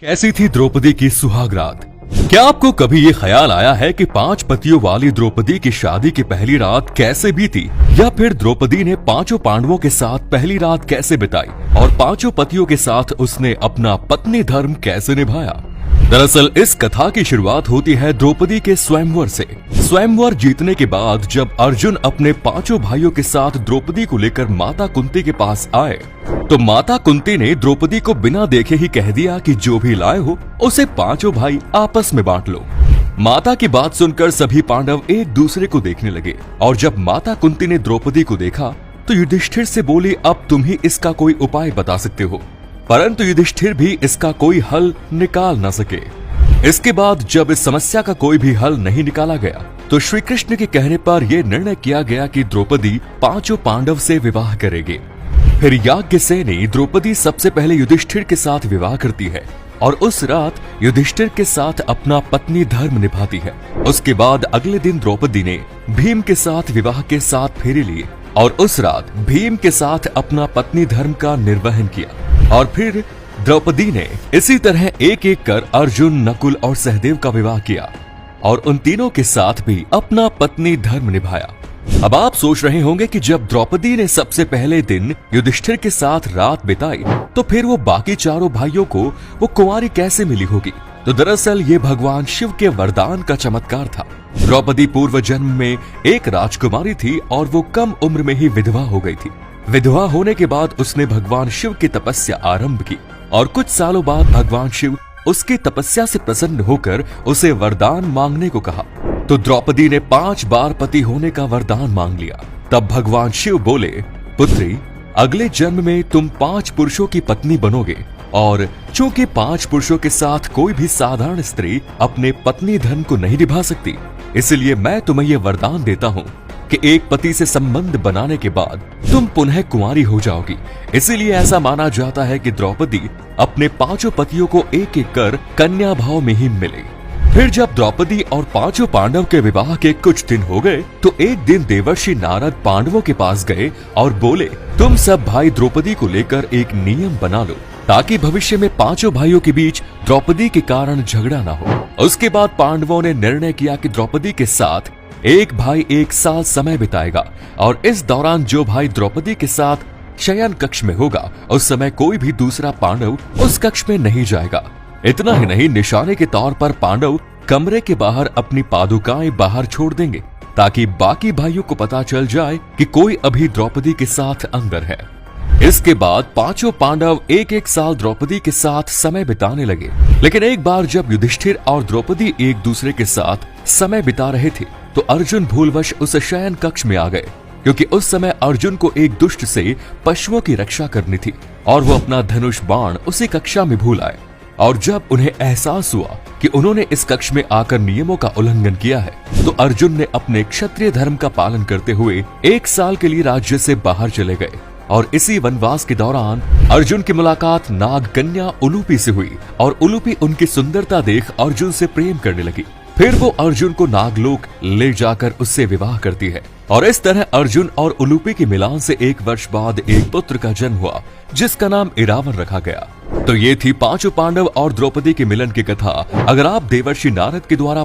कैसी थी द्रौपदी की सुहाग रात। क्या आपको कभी ये ख्याल आया है कि 5 पतियों वाली द्रौपदी की शादी की पहली रात कैसे बीती, या फिर द्रौपदी ने 5 पांडवों के साथ पहली रात कैसे बिताई और 5 पतियों के साथ उसने अपना पत्नी धर्म कैसे निभाया। दरअसल इस कथा की शुरुआत होती है द्रौपदी के स्वयंवर से। स्वयंवर जीतने के बाद जब अर्जुन अपने 5 भाइयों के साथ द्रौपदी को लेकर माता कुंती के पास आए तो माता कुंती ने द्रौपदी को बिना देखे ही कह दिया कि जो भी लाए हो उसे 5 भाई आपस में बांट लो। माता की बात सुनकर सभी पांडव एक दूसरे को देखने लगे और जब माता कुंती ने द्रौपदी को देखा तो युधिष्ठिर से बोली, अब तुम ही इसका कोई उपाय बता सकते हो। परंतु युधिष्ठिर भी इसका कोई हल निकाल न सके। इसके बाद जब इस समस्या का कोई भी हल नहीं निकाला गया तो श्री कृष्ण के कहने पर यह निर्णय किया गया कि द्रौपदी 5 पांडव से विवाह करेगी। फिर याज्ञसेनी द्रौपदी सबसे पहले युधिष्ठिर के साथ विवाह करती है और उस रात युधिष्ठिर के साथ अपना पत्नी धर्म निभाती है। उसके बाद अगले दिन द्रौपदी ने भीम के साथ विवाह के 7 फेरे लिए और उस रात भीम के साथ अपना पत्नी धर्म का निर्वहन किया। और फिर द्रौपदी ने इसी तरह एक एक कर अर्जुन, नकुल और सहदेव का विवाह किया और उन तीनों के साथ भी अपना पत्नी धर्म निभाया। अब आप सोच रहे होंगे कि जब द्रौपदी ने सबसे पहले दिन युधिष्ठिर के साथ रात बिताई तो फिर वो बाकी चारों भाइयों को वो कुंवारी कैसे मिली होगी। तो दरअसल ये भगवान शिव के वरदान का चमत्कार था। द्रौपदी पूर्व जन्म में एक राजकुमारी थी और वो कम उम्र में ही विधवा हो गई थी। विधवा होने के बाद उसने भगवान शिव की तपस्या आरंभ की और कुछ सालों बाद भगवान शिव उसकी तपस्या से प्रसन्न होकर उसे वरदान मांगने को कहा। तो द्रौपदी ने 5 बार पति होने का वरदान मांग लिया। तब भगवान शिव बोले, पुत्री, अगले जन्म में तुम 5 पुरुषों की पत्नी बनोगे और चूंकि 5 पुरुषों के साथ कोई भी साधारण स्त्री अपने पत्नी धर्म को नहीं निभा सकती, इसलिए मैं तुम्हें यह वरदान देता हूँ कि एक पति से संबंध बनाने के बाद तुम पुनः कुंवारी हो जाओगी। इसीलिए ऐसा माना जाता है कि द्रौपदी अपने 5 पतियों को एक एक कर कन्या भाव में ही मिले। फिर जब द्रौपदी और 5 पांडव के विवाह के कुछ दिन हो गए तो एक दिन देवर्षि नारद पांडवों के पास गए और बोले, तुम सब भाई द्रौपदी को लेकर एक नियम बना लो ताकि भविष्य में 5 भाइयों के बीच द्रौपदी के कारण झगड़ा न हो। उसके बाद पांडवों ने निर्णय किया कि द्रौपदी के साथ एक भाई 1 साल समय बिताएगा और इस दौरान जो भाई द्रौपदी के साथ शयन कक्ष में होगा उस समय कोई भी दूसरा पांडव उस कक्ष में नहीं जाएगा। इतना ही नहीं, निशाने के तौर पर पांडव कमरे के बाहर अपनी पादुकाएं बाहर छोड़ देंगे ताकि बाकी भाइयों को पता चल जाए कि कोई अभी द्रौपदी के साथ अंदर है। इसके बाद 5 पांडव एक साल द्रौपदी के साथ समय बिताने लगे। लेकिन एक बार जब युधिष्ठिर और द्रौपदी एक दूसरे के साथ समय बिता रहे थे तो अर्जुन भूलवश उस शयन कक्ष में आ गए, क्योंकि उस समय अर्जुन को एक दुष्ट से पशुओं की रक्षा करनी थी और वो अपना धनुष बाण उसी कक्षा में भूल आए। और जब उन्हें एहसास हुआ कि उन्होंने इस कक्ष में आकर नियमों का उल्लंघन किया है तो अर्जुन ने अपने क्षत्रिय धर्म का पालन करते हुए 1 साल के लिए राज्य से बाहर चले गए। और इसी वनवास के दौरान अर्जुन की मुलाकात नाग कन्या उलूपी से हुई और उलूपी उनकी सुंदरता देख अर्जुन से प्रेम करने लगी। फिर वो अर्जुन को नागलोक ले जाकर उससे विवाह करती है और इस तरह अर्जुन और उलूपी के मिलान से 1 वर्ष बाद एक पुत्र का जन्म हुआ जिसका नाम इरावन रखा गया। तो ये थी 5 पांडव और द्रौपदी के मिलन की कथा। अगर आप देवर्षि नारद के द्वारा